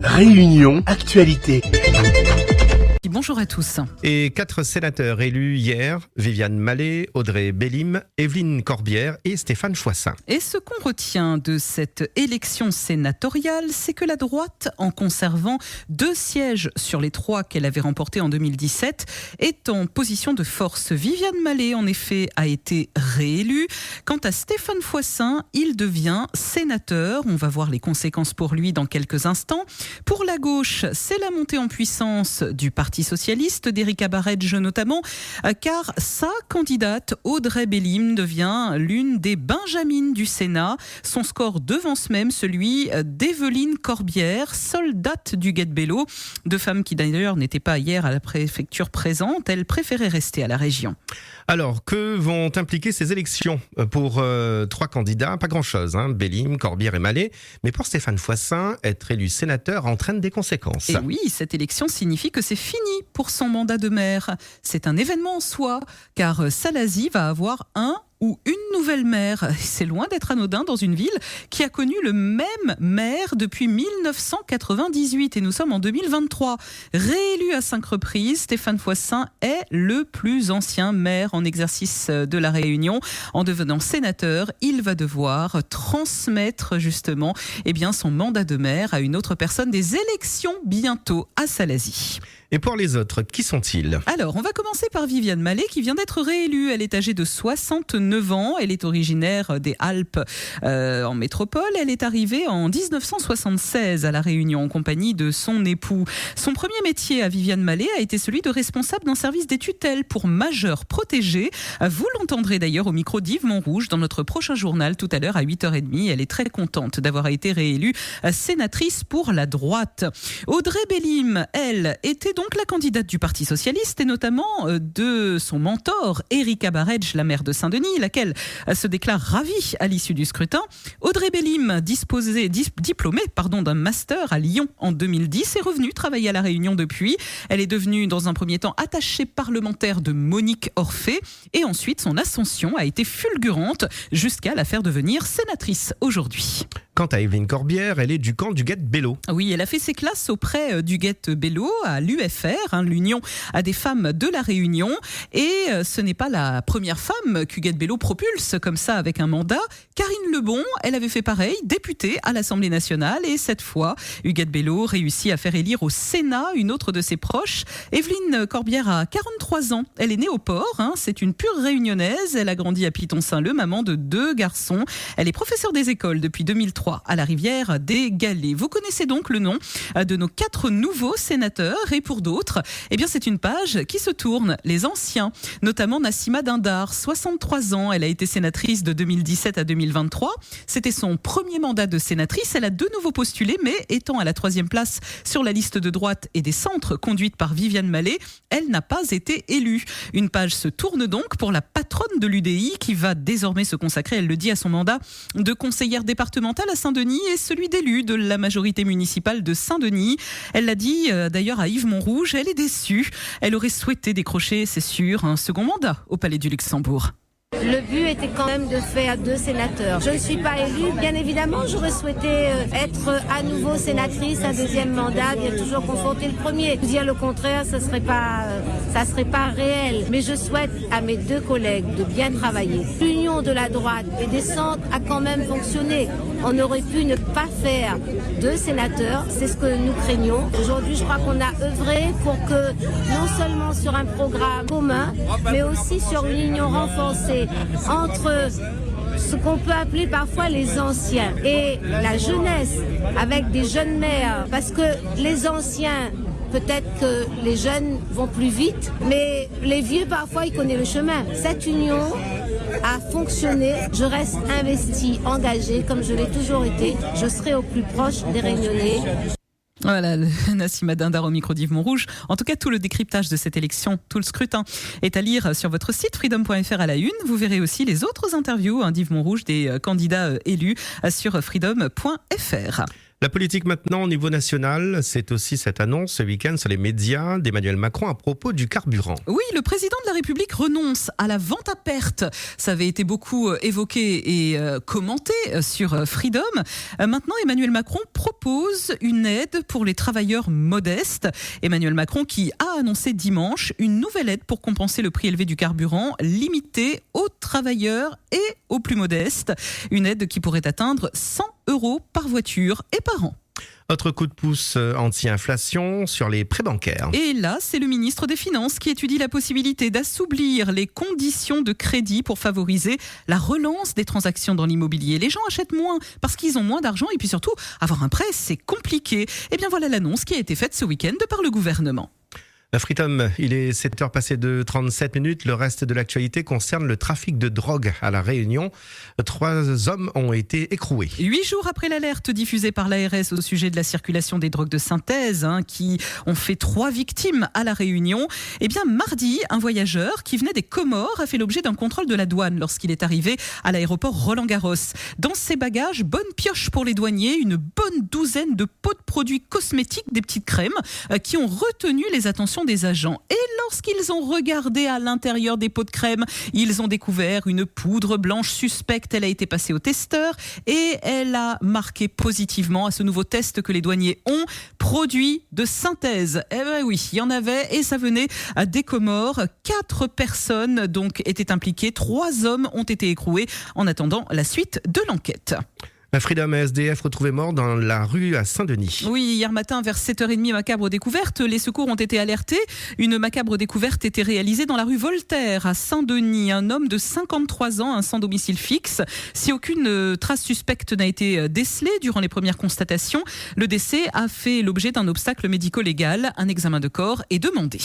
Réunion Actualité. Bonjour à tous. Et 4 sénateurs élus hier, Viviane Malet, Audrey Bélim, Evelyne Corbière et Stéphane Foissin. Et ce qu'on retient de cette élection sénatoriale, c'est que la droite, en conservant 2 sièges sur les 3 qu'elle avait remportés en 2017, est en position de force. Viviane Malet, en effet, a été réélue. Quant à Stéphane Foissin, il devient sénateur. On va voir les conséquences pour lui dans quelques instants. Pour la gauche, c'est la montée en puissance du Parti socialiste, d'Erika Baredge notamment, car sa candidate Audrey Bélim devient l'une des benjamines du Sénat. Son score devance même celui d'Evelyne Corbière, seule date du Guet-Bello. 2 femmes qui d'ailleurs n'étaient pas hier à la préfecture présente, elles préféraient rester à la région. Alors, que vont impliquer ces élections pour 3 candidats? Pas grand-chose, Bélim, Corbière et Malet. Mais pour Stéphane Foissin, être élu sénateur entraîne des conséquences. Et oui, cette élection signifie que c'est fini pour son mandat de maire. C'est un événement en soi, car Salazie va avoir un ou une nouvelle maire. C'est loin d'être anodin dans une ville qui a connu le même maire depuis 1998 et nous sommes en 2023. Réélu à 5 reprises, Stéphane Foissin est le plus ancien maire en exercice de la Réunion. En devenant sénateur, il va devoir transmettre justement son mandat de maire à une autre personne. Des élections bientôt à Salazie. Et pour les autres, qui sont-ils? Alors, on va commencer par Viviane Malet qui vient d'être réélue. Elle est âgée de 69 ans. Elle est originaire des Alpes en métropole. Elle est arrivée en 1976 à La Réunion en compagnie de son époux. Son premier métier à Viviane Malet a été celui de responsable d'un service des tutelles pour majeurs protégés. Vous l'entendrez d'ailleurs au micro d'Yves Montrouge dans notre prochain journal tout à l'heure à 8h30. Elle est très contente d'avoir été réélue sénatrice pour la droite. Audrey Bélim, elle, était donc la candidate du Parti socialiste et notamment de son mentor Erika Baredge, la maire de Saint-Denis, laquelle se déclare ravie à l'issue du scrutin. Audrey Bélim, diplômée d'un master à Lyon en 2010, est revenue travailler à La Réunion depuis. Elle est devenue dans un premier temps attachée parlementaire de Monique Orphée et ensuite son ascension a été fulgurante jusqu'à la faire devenir sénatrice aujourd'hui. Quant à Evelyne Corbière, elle est du camp du Guet-Bello. Oui, elle a fait ses classes auprès du Guet-Bello à l'UFR, l'Union à des femmes de La Réunion. Et ce n'est pas la première femme que Guet-Bello propulse comme ça avec un mandat. Karine Lebon, elle avait fait pareil, députée à l'Assemblée nationale. Et cette fois, Huguette Bello réussit à faire élire au Sénat une autre de ses proches. Evelyne Corbière a 43 ans. Elle est née au Port. C'est une pure réunionnaise. Elle a grandi à Piton-Saint-Leu, maman de 2 garçons. Elle est professeure des écoles depuis 2003 à la rivière des Galets. Vous connaissez donc le nom de nos 4 nouveaux sénateurs et pour d'autres, c'est une page qui se tourne. Les anciens, notamment Nassima Dindar, 63 ans. Elle a été sénatrice de 2017 à 2023. C'était son premier mandat de sénatrice. Elle a de nouveau postulé, mais étant à la 3e place sur la liste de droite et des centres conduite par Viviane Malet, elle n'a pas été élue. Une page se tourne donc pour la patronne de l'UDI qui va désormais se consacrer, elle le dit, à son mandat de conseillère départementale à Saint-Denis et celui d'élu de la majorité municipale de Saint-Denis. Elle l'a dit d'ailleurs à Yves Montrouge, elle est déçue. Elle aurait souhaité décrocher, c'est sûr, un second mandat au Palais du Luxembourg. Le but était quand même de faire 2 sénateurs. Je ne suis pas élue. Bien évidemment, j'aurais souhaité être à nouveau sénatrice, un 2e mandat, bien toujours confronter le premier. Dire le contraire, ça serait pas réel. Mais je souhaite à mes 2 collègues de bien travailler. L'union de la droite et des centres a quand même fonctionné. On aurait pu ne pas faire 2 sénateurs. C'est ce que nous craignons. Aujourd'hui, je crois qu'on a œuvré pour que, non seulement sur un programme commun, mais aussi sur une union renforcée entre ce qu'on peut appeler parfois les anciens et la jeunesse avec des jeunes maires, parce que les anciens, peut-être que les jeunes vont plus vite, mais les vieux parfois ils connaissent le chemin. Cette union a fonctionné, je reste investie, engagée comme je l'ai toujours été, je serai au plus proche des Réunionnais. Voilà, Nassima Dindar au micro d'Yves Montrouge. En tout cas, tout le décryptage de cette élection, tout le scrutin est à lire sur votre site freedom.fr à la une. Vous verrez aussi les autres interviews d'Yves Montrouge des candidats élus sur freedom.fr. La politique maintenant au niveau national, c'est aussi cette annonce ce week-end sur les médias d'Emmanuel Macron à propos du carburant. Oui, le président de la République renonce à la vente à perte. Ça avait été beaucoup évoqué et commenté sur Freedom. Maintenant, Emmanuel Macron propose une aide pour les travailleurs modestes. Emmanuel Macron qui a annoncé dimanche une nouvelle aide pour compenser le prix élevé du carburant, limitée aux travailleurs et aux plus modestes. Une aide qui pourrait atteindre 100 € par voiture et par an. Autre coup de pouce anti-inflation sur les prêts bancaires. Et là, c'est le ministre des Finances qui étudie la possibilité d'assouplir les conditions de crédit pour favoriser la relance des transactions dans l'immobilier. Les gens achètent moins parce qu'ils ont moins d'argent et puis surtout, avoir un prêt, c'est compliqué. Et bien voilà l'annonce qui a été faite ce week-end par le gouvernement. Freedom, il est 7h passé de 37 minutes. Le reste de l'actualité concerne le trafic de drogue à La Réunion. 3 hommes ont été écroués. 8 jours après l'alerte diffusée par l'ARS au sujet de la circulation des drogues de synthèse, qui ont fait 3 victimes à La Réunion, eh bien mardi, un voyageur qui venait des Comores a fait l'objet d'un contrôle de la douane lorsqu'il est arrivé à l'aéroport Roland-Garros. Dans ses bagages, bonne pioche pour les douaniers, une bonne douzaine de pots de produits cosmétiques, des petites crèmes, qui ont retenu les attentions des agents. Et lorsqu'ils ont regardé à l'intérieur des pots de crème, ils ont découvert une poudre blanche suspecte. Elle a été passée au testeur et elle a marqué positivement à ce nouveau test que les douaniers ont, produit de synthèse. Eh ben oui, il y en avait et ça venait des Comores. 4 personnes donc étaient impliquées, 3 hommes ont été écroués en attendant la suite de l'enquête. La Freedom SDF retrouvée mort dans la rue à Saint-Denis. Oui, hier matin vers 7h30, macabre découverte. Les secours ont été alertés. Une macabre découverte était réalisée dans la rue Voltaire à Saint-Denis. Un homme de 53 ans, sans domicile fixe. Si aucune trace suspecte n'a été décelée durant les premières constatations, le décès a fait l'objet d'un obstacle médico-légal. Un examen de corps est demandé.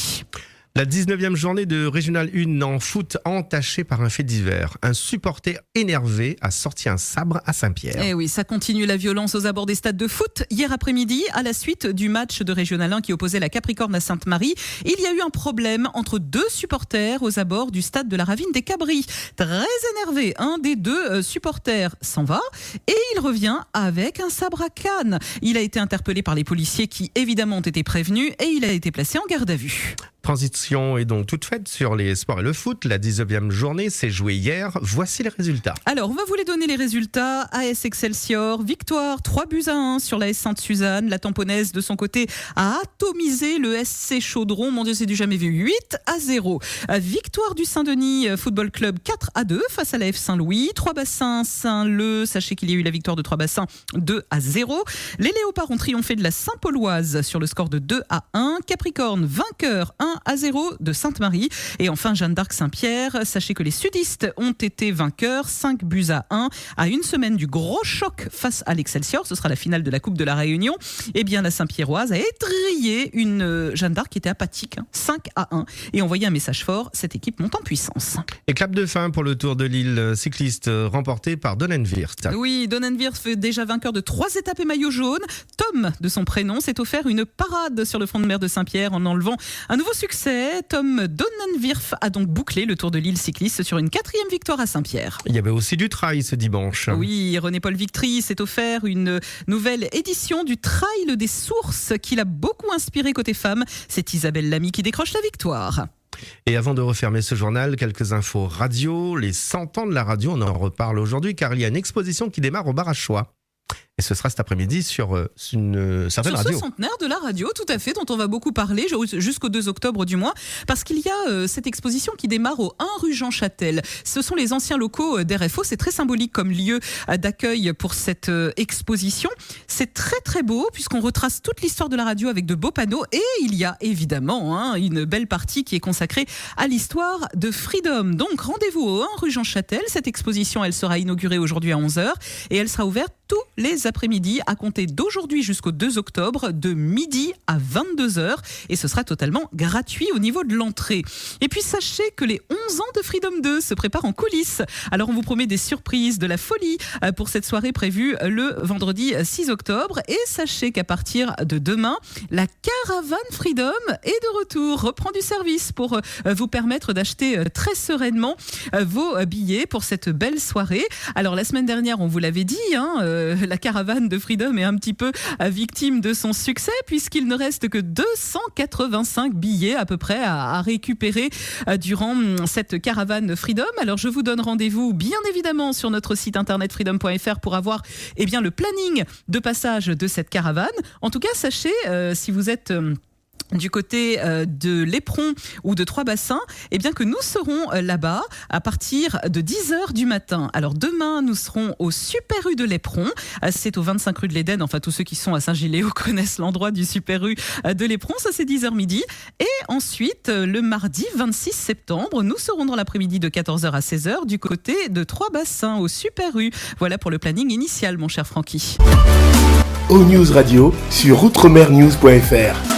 La 19e journée de Régional 1 en foot entachée par un fait divers. Un supporter énervé a sorti un sabre à Saint-Pierre. Eh oui, ça continue la violence aux abords des stades de foot. Hier après-midi, à la suite du match de Régional 1 qui opposait la Capricorne à Sainte-Marie, il y a eu un problème entre 2 supporters aux abords du stade de la Ravine des Cabris. Très énervé, un des 2 supporters s'en va et il revient avec un sabre à canne. Il a été interpellé par les policiers qui évidemment ont été prévenus et il a été placé en garde à vue. Transition est donc toute faite sur les sports et le foot. La 19e journée s'est jouée hier. Voici les résultats. Alors, on va vous les donner les résultats. AS Excelsior, victoire 3-1 sur l'AS Sainte-Suzanne. La Tamponnaise, de son côté, a atomisé le SC Chaudron. Mon Dieu, c'est du jamais vu. 8-0. Victoire du Saint-Denis Football Club 4-2 face à la F Saint-Louis. 3 bassins Saint-Leu. Sachez qu'il y a eu la victoire de 3 bassins 2-0. Les Léopards ont triomphé de la Saint-Pauloise sur le score de 2-1. Capricorne, vainqueur 1-0 de Sainte-Marie. Et enfin, Jeanne d'Arc Saint-Pierre. Sachez que les sudistes ont été vainqueurs 5-1 à une semaine du gros choc face à l'Excelsior. Ce sera la finale de la Coupe de la Réunion. Eh bien, la Saint-Pierroise a étrillé une Jeanne d'Arc qui était apathique, 5-1, et envoyé un message fort. Cette équipe monte en puissance. Et clap de fin pour le Tour de l'île cycliste remporté par Donnenwirth. Oui, Donnenwirth, déjà vainqueur de 3 étapes et maillot jaune. Tom, de son prénom, s'est offert une parade sur le front de mer de Saint-Pierre en enlevant un nouveau succès. Tom Donnenwirth a donc bouclé le Tour de l'île cycliste sur une 4e victoire à Saint-Pierre. Il y avait aussi du trail ce dimanche. Oui, René-Paul Victory s'est offert une nouvelle édition du Trail des Sources qui l'a beaucoup inspiré côté femme. C'est Isabelle Lamy qui décroche la victoire. Et avant de refermer ce journal, quelques infos radio. Les 100 ans de la radio, on en reparle aujourd'hui car il y a une exposition qui démarre au bar à Choix. Et ce sera cet après-midi sur une certaine radio. Sur ce centenaire de la radio, tout à fait, dont on va beaucoup parler jusqu'au 2 octobre du mois, parce qu'il y a cette exposition qui démarre au 1 rue Jean Châtel. Ce sont les anciens locaux d'RFO. C'est très symbolique comme lieu d'accueil pour cette exposition. C'est très très beau puisqu'on retrace toute l'histoire de la radio avec de beaux panneaux et il y a évidemment une belle partie qui est consacrée à l'histoire de Freedom. Donc rendez-vous au 1 rue Jean Châtel. Cette exposition, elle sera inaugurée aujourd'hui à 11h et elle sera ouverte tous les après-midi à compter d'aujourd'hui jusqu'au 2 octobre de midi à 22h et ce sera totalement gratuit au niveau de l'entrée. Et puis sachez que les 11 ans de Freedom 2 se préparent en coulisses. Alors on vous promet des surprises, de la folie pour cette soirée prévue le vendredi 6 octobre et sachez qu'à partir de demain, la caravane Freedom est de retour, reprend du service pour vous permettre d'acheter très sereinement vos billets pour cette belle soirée. Alors la semaine dernière, on vous l'avait dit, la caravane caravane de Freedom est un petit peu victime de son succès puisqu'il ne reste que 285 billets à peu près à récupérer durant cette caravane Freedom. Alors je vous donne rendez-vous bien évidemment sur notre site internet freedom.fr pour avoir le planning de passage de cette caravane. En tout cas, sachez, si vous êtes du côté de l'Éperon ou de Trois-Bassins, que nous serons là-bas à partir de 10h du matin. Alors demain, nous serons au Super U de l'Éperon. C'est au 25 rue de l'Éden. Enfin, tous ceux qui sont à Saint-Giléo connaissent l'endroit du Super U de l'Éperon. Ça, c'est 10h midi. Et ensuite, le mardi 26 septembre, nous serons dans l'après-midi de 14h à 16h du côté de Trois-Bassins au Super U. Voilà pour le planning initial, mon cher Francky. O-News Radio sur outremernews.fr.